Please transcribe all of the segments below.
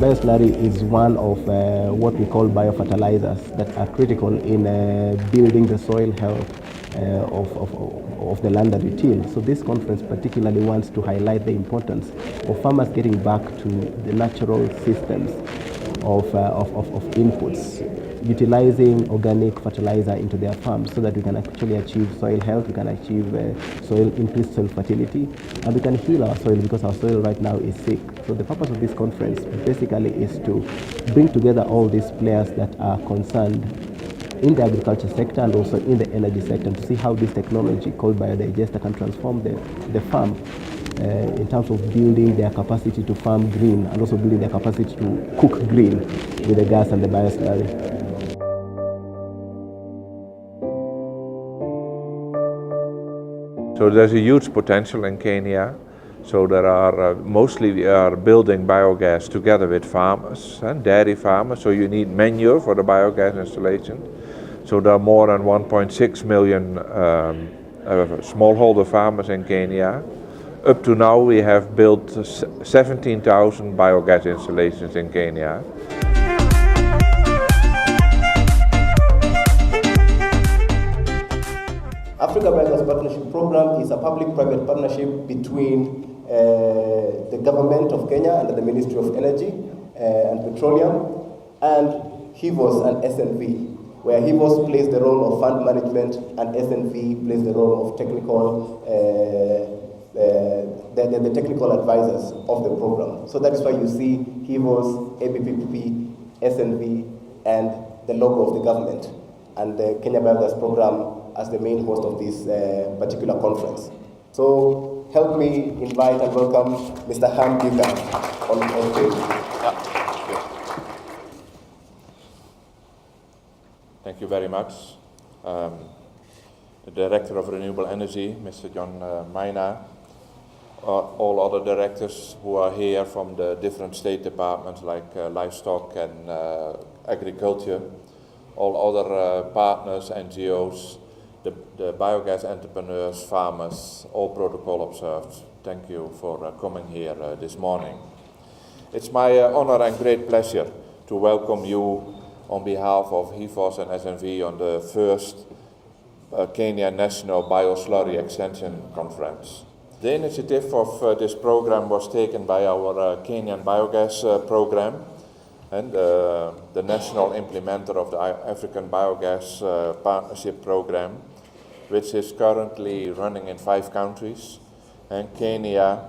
bioslurry is one of what we call biofertilizers that are critical in building the soil health of the land that we till. So this conference particularly wants to highlight the importance of farmers getting back to the natural systems of inputs, utilizing organic fertilizer into their farms so that we can actually achieve soil health, we can achieve increased soil fertility, and we can heal our soil because our soil right now is sick. So the purpose of this conference basically is to bring together all these players that are concerned in the agriculture sector and also in the energy sector to see how this technology called biodigester can transform the farm in terms of building their capacity to farm green and also building their capacity to cook green with the gas and the bioslurry. So there's a huge potential in Kenya. So there are mostly we are building biogas together with farmers and dairy farmers. So you need manure for the biogas installation. So there are more than 1.6 million smallholder farmers in Kenya. Up to now we have built 17,000 biogas installations in Kenya. Africa Biogas Partnership Program is a public-private partnership between the government of Kenya under the Ministry of Energy and Petroleum and HIVOS and SNV, where HIVOS plays the role of fund management and SNV plays the role of technical the technical advisors of the program. So that is why you see HIVOS, ABPPP, SNV, and the logo of the government, and the Kenya Biogas Program as the main host of this particular conference. So help me invite and welcome Mr. BIOGAS on stage. Thank you very much. The Director of Renewable Energy, Mr. John Maina, all other directors who are here from the different state departments like livestock and agriculture, all other partners, NGOs, the biogas entrepreneurs, farmers, all protocol observed. Thank you for coming here this morning. It's my honor and great pleasure to welcome you on behalf of HIVOS and SNV on the first Kenya National Bioslurry Extension Conference. The initiative of this program was taken by our Kenyan Biogas program and the national implementer of the African Biogas Partnership Program, which is currently running in 5 countries, and Kenya,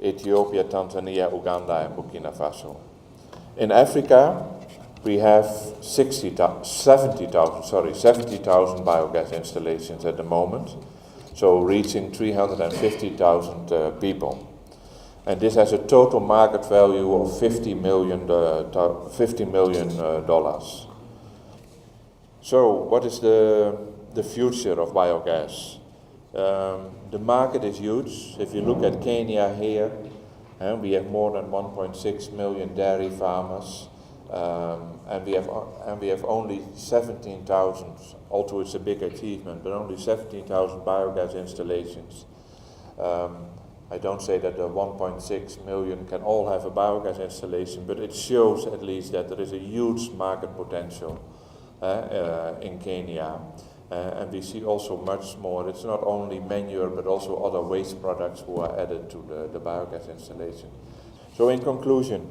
Ethiopia, Tanzania, Uganda, and Burkina Faso. In Africa, we have 70,000 biogas installations at the moment, so reaching 350,000 people. And this has a total market value of $50 million. So what is the future of biogas? The market is huge. If you look at Kenya here, we have more than 1.6 million dairy farmers, and we have only 17,000, although it's a big achievement, but only 17,000 biogas installations. I don't say that the 1.6 million can all have a biogas installation, but it shows at least that there is a huge market potential in Kenya. And we see also much more. It's not only manure, but also other waste products who are added to the biogas installation. So in conclusion,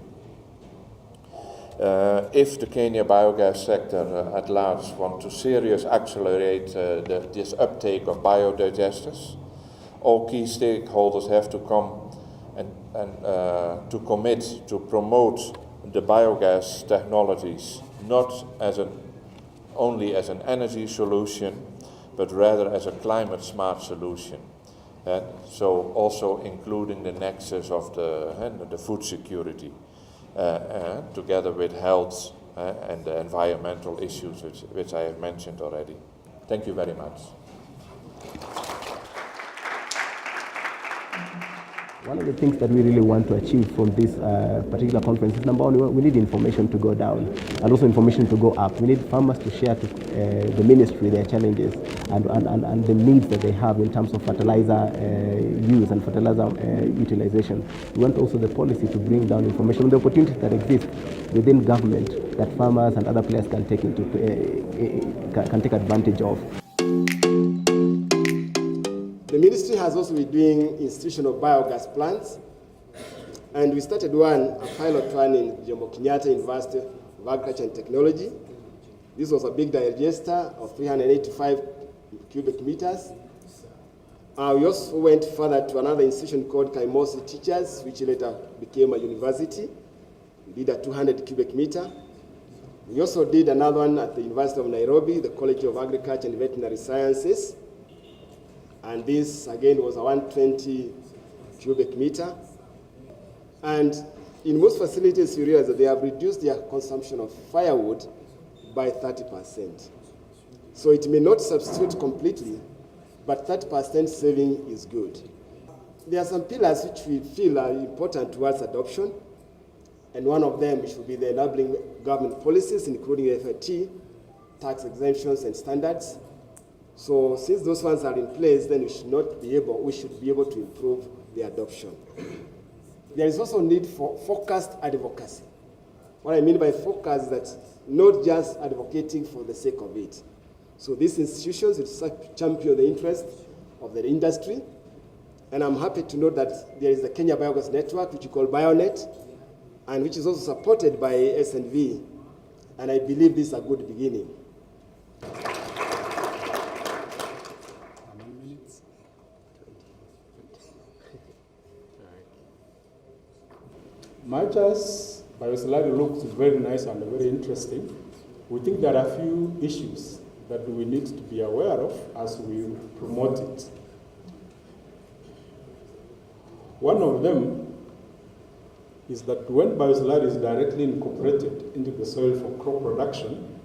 if the Kenya biogas sector at large want to seriously accelerate this uptake of biodigesters, all key stakeholders have to come and to commit to promote the biogas technologies, not as only as an energy solution, but rather as a climate smart solution. So also including the nexus of the food security, together with health and the environmental issues which I have mentioned already. Thank you very much. One of the things that we really want to achieve from this particular conference is, number one, we need information to go down and also information to go up. We need farmers to share to the ministry their challenges and the needs that they have in terms of fertilizer use and fertilizer utilization. We want also the policy to bring down information on the opportunities that exist within government that farmers and other players can take take advantage of. The ministry has also been doing institutional biogas plants, and we started a pilot one in Jomo Kenyatta University of Agriculture and Technology. This was a big digester of 385 cubic meters. We also went further to another institution called Kaimosi Teachers, which later became a university. We did a 200 cubic meter. We also did another one at the University of Nairobi, the College of Agriculture and Veterinary Sciences. And this, again, was a 120 cubic meter. And in most facilities, you realize that they have reduced their consumption of firewood by 30%. So it may not substitute completely, but 30% saving is good. There are some pillars which we feel are important towards adoption, and one of them should be the enabling government policies, including FAT, tax exemptions and standards. So since those ones are in place, then we should be able to improve the adoption. There is also need for focused advocacy. What I mean by focus is that not just advocating for the sake of it. So these institutions will champion the interests of the industry. And I'm happy to note that there is the Kenya Biogas Network, which we call BioNet, and which is also supported by SNV. And I believe this is a good beginning. Much as bioslurry looks very nice and very interesting, we think there are a few issues that we need to be aware of as we promote it. One of them is that when bioslurry is directly incorporated into the soil for crop production,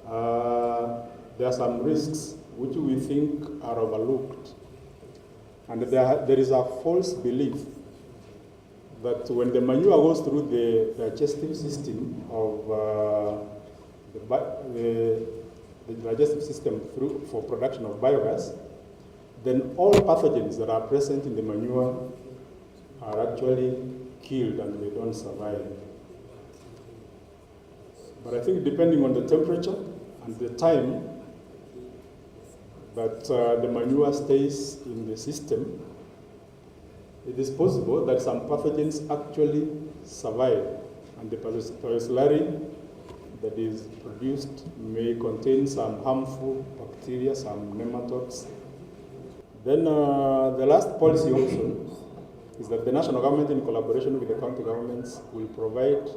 there are some risks which we think are overlooked. And there is a false belief that when the manure goes through the digestive system of the digestive system for production of biogas, then all pathogens that are present in the manure are actually killed and they don't survive. But I think depending on the temperature and the time that the manure stays in the system, it is possible that some pathogens actually survive, and the bioslurry that is produced may contain some harmful bacteria, some nematodes. Then the last policy option is that the national government, in collaboration with the county governments, will provide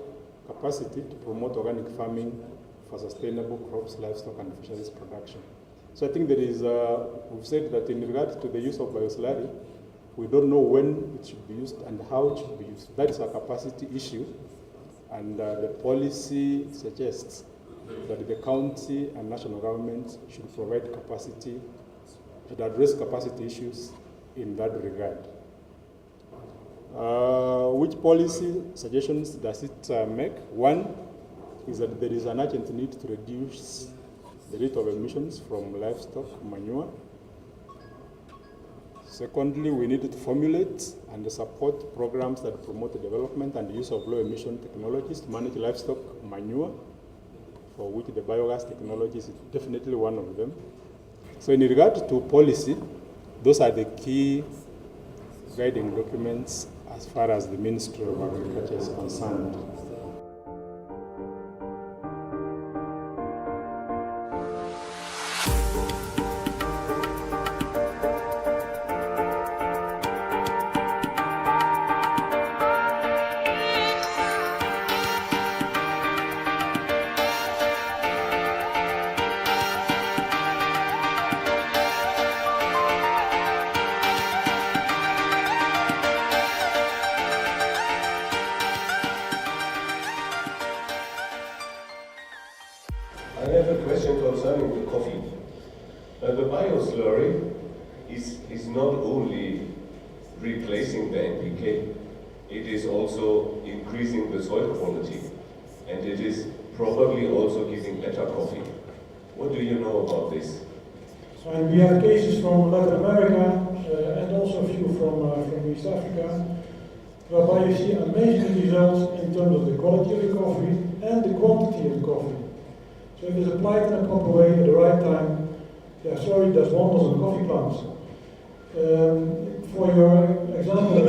capacity to promote organic farming for sustainable crops, livestock, and fisheries production. So I think there is, we've said that in regard to the use of bioslurry, we don't know when it should be used and how it should be used. That is a capacity issue, and the policy suggests that the county and national governments should provide capacity, should address capacity issues in that regard. Which policy suggestions does it make? One is that there is an urgent need to reduce the rate of emissions from livestock manure. Secondly, we need to formulate and support programs that promote the development and use of low-emission technologies to manage livestock manure, for which the biogas technology is definitely one of them. So in regard to policy, those are the key guiding documents as far as the Ministry of Agriculture is concerned. I have a question concerning the coffee. The bioslurry is not only replacing the NPK, it is also increasing the soil quality, and it is probably also giving better coffee. What do you know about this? And we have cases from Latin America and also a few from East Africa, whereby you see amazing results in terms of the quality of the coffee and the quantity of the coffee. So if it's applied in a proper way at the right time, the slurry does wonders on coffee plants. For your example,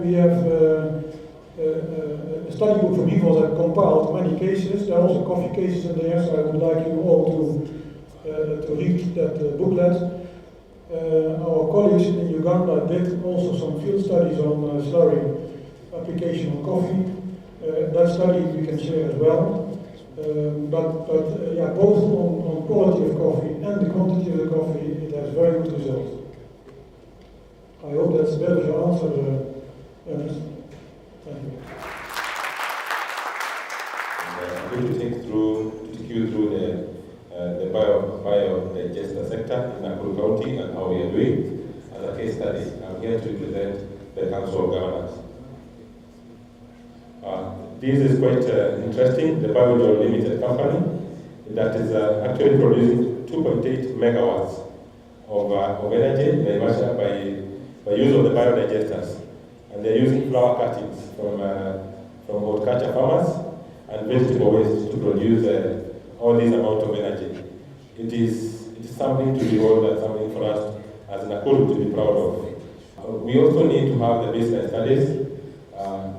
we have a study book from BIOGAS that compiled many cases. There are also coffee cases in there, so I would like you all to read that booklet. Our colleagues in Uganda did also some field studies on slurry application on coffee. That study we can share as well. Yeah, both on quality of coffee and the quantity of the coffee, it has very good results. I hope that's a bit of your answer, Ernest. Thank you. I'm going to take you through the biodigester sector in Nakuru County and how we are doing. As a case study, I'm here to represent the Council of Governors. This is quite interesting. The BioGas Limited company that is actually producing 2.8 megawatts of energy in Naivasha by use of the biodigesters. And they're using flower cuttings from horticulture farmers and vegetable waste to produce all this amount of energy. It is something to behold and something for us as Nakuru to be proud of. We also need to have the baseline studies.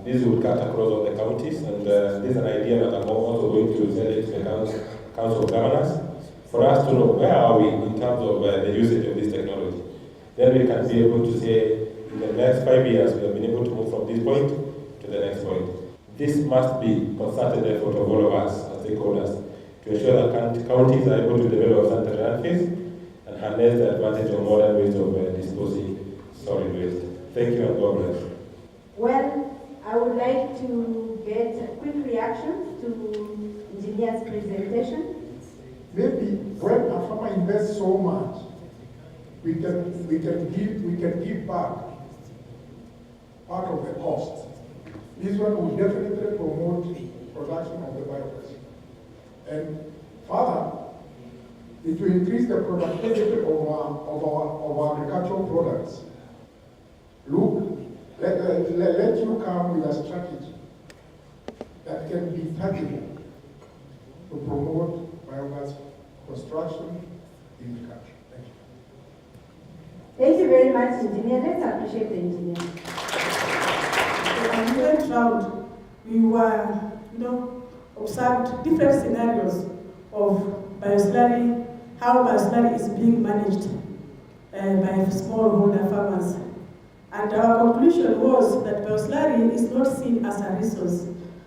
This will cut across all the counties, and this is an idea that I'm also going to send it to the Council of Governors for us to know where are we in terms of the usage of this technology. Then we can be able to say, in the next 5 years, we have been able to move from this point to the next point. This must be concerted effort of all of us as stakeholders to ensure that counties are able to develop sanitary landfills and harness the advantage of modern ways of disposing solid waste. Thank you and God bless. Well, I would like to get a quick reaction to engineer's presentation. Maybe when a farmer invests so much, we can give back part of the cost. This one will definitely promote production of the biogas. And further, it will increase the productivity of our agricultural products. Look, let you come with a strategy that can be tangible to promote biogas construction in the country. Thank you. Thank you very much, engineer. Let's appreciate the engineer. I'm very proud. We were, observed different scenarios of bioslurry, how bioslurry is being managed by smallholder farmers. And our conclusion was that bioslurry is not seen as a resource,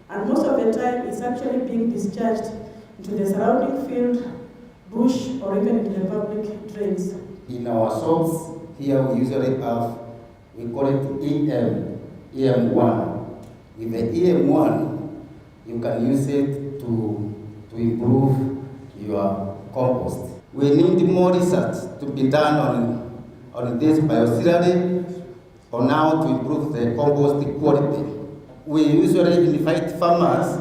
and most of the time it's actually being discharged into the surrounding field, bush, or even into the public drains. In our shops here we usually have, we call it EM1. With the EM1, you can use it to improve your compost. We need more research to be done on this bioslurry, on how to improve the compost quality. We usually invite farmers,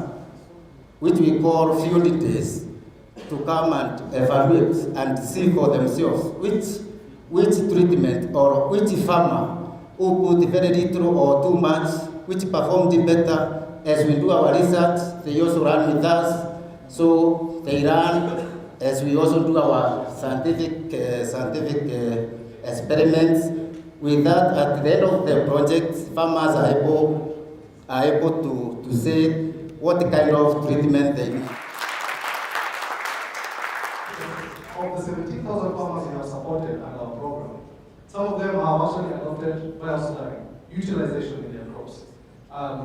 which we call field days, to come and evaluate and see for themselves which treatment or which farmer who put very little or too much, which performed better. As we do our research, they also run with us. So they run as we also do our scientific experiments. With that, at the end of the project, farmers are able to say what kind of treatment they need. Of the 17,000 farmers we have supported under our program, some of them have actually adopted bioslurry utilization in their crops,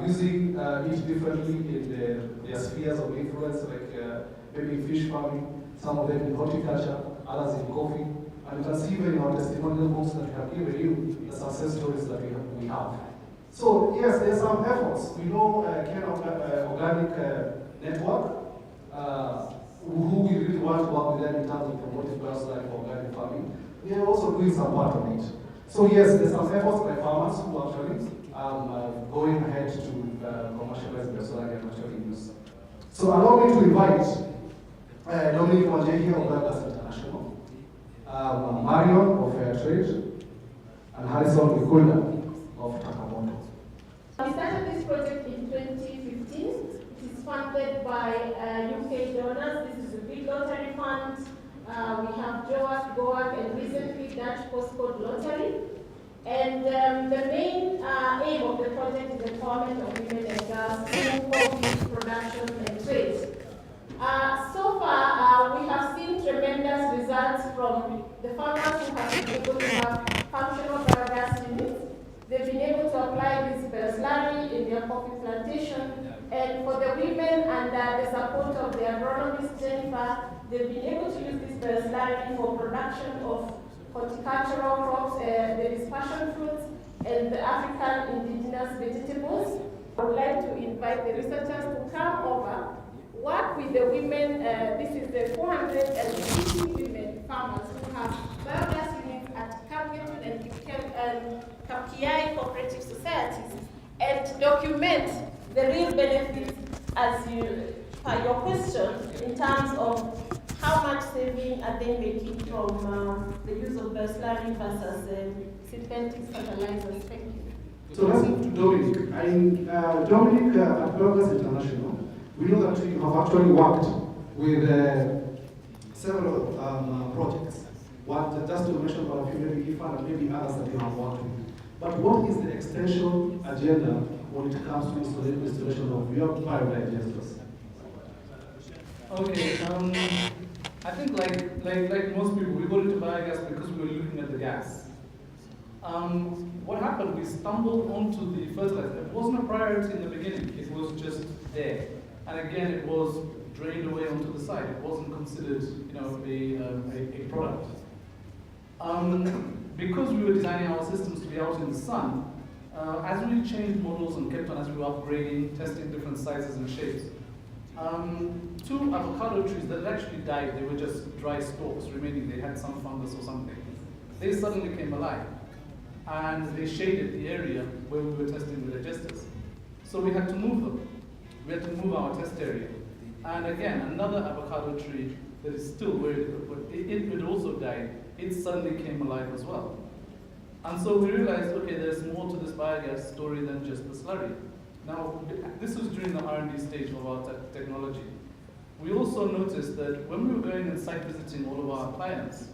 using it differently in their spheres of influence, like maybe fish farming, some of them in horticulture, others in coffee. And you can see even in our testimonial books that we have given you the success stories that we have. So yes, there's some efforts. We know Ken Organic Network, who we really want to work with them in terms of promoting bioslurry for organic farming. We are also doing some part of it. So yes, there's some efforts by farmers who are actually going ahead to commercialize bioslurry and actually use. So allow me to invite Dominic Wanjehi of BIOGAS International Marion of Trade, and Harrison Wikunda of Takamoto. We started this project in 2015. It is funded by UK donors. This is a big lottery fund. We have JOAC, GOAC, and recently Dutch postcode lottery. And the main aim of the project is empowerment of women and girls through coffee production and trade. So far, we have seen tremendous results from the farmers who have been able to have functional biogas units. They've been able to apply this slurry in their coffee plantation. And for the women under the support of the agronomist Jennifer, they've been able to use this slurry for production of horticultural crops, there is passion fruits, and the African indigenous vegetables. I would like to invite the researchers to come over, work with the women. This is the 450 women farmers who have biogas units at Kamgetun and Kapkiai cooperative societies, and document the real benefits as per your question in terms of how much saving are they making from the use of slurry versus synthetic fertilizers. Thank you. So let's move to Dominic. Dominic at BIOGAS International, we know that you have actually worked with several projects. Just to mention about a few, maybe IFA and maybe others that you have worked with. But what is the extension agenda when it comes to installation of your biodigesters? Okay, I think like most people, we got into biogas because we were looking at the gas. What happened, we stumbled onto the fertilizer. It wasn't a priority in the beginning, it was just there. And again, it was drained away onto the side. It wasn't considered, a product. Because we were designing our systems to be out in the sun, as we changed models and kept on as we were upgrading, testing different sizes and shapes, 2 avocado trees that actually died, they were just dry stalks remaining, they had some fungus or something. They suddenly came alive, and they shaded the area where we were testing the digesters. So we had to move them. We had to move our test area. And again, another avocado tree that is still where it also died, it suddenly came alive as well. And so we realized, okay, there's more to this biogas story than just the slurry. Now, this was during the R&D stage of our technology. We also noticed that when we were going and site visiting all of our clients,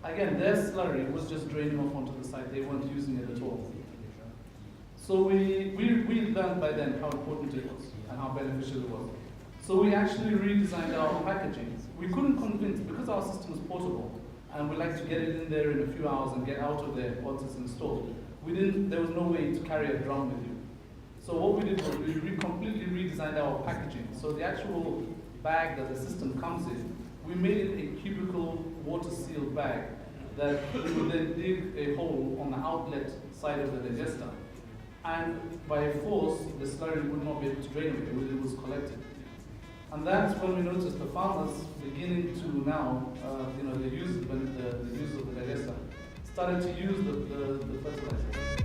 again, their slurry was just draining off onto the site. They weren't using it at all. So we learned by then how important it was and how beneficial it was. So we actually redesigned our packaging. We couldn't convince, because our system is portable, and we like to get it in there in a few hours and get out of there once it's installed. There was no way to carry a drum with you. So what we did was we completely redesigned our packaging. So the actual bag that the system comes in, we made it a cubicle water-sealed bag that we would then dig a hole on the outlet side of the digester. And by force, the slurry would not be able to drain away when it was collected. And that's when we noticed the farmers beginning to now, the use of the digester, started to use the fertilizer.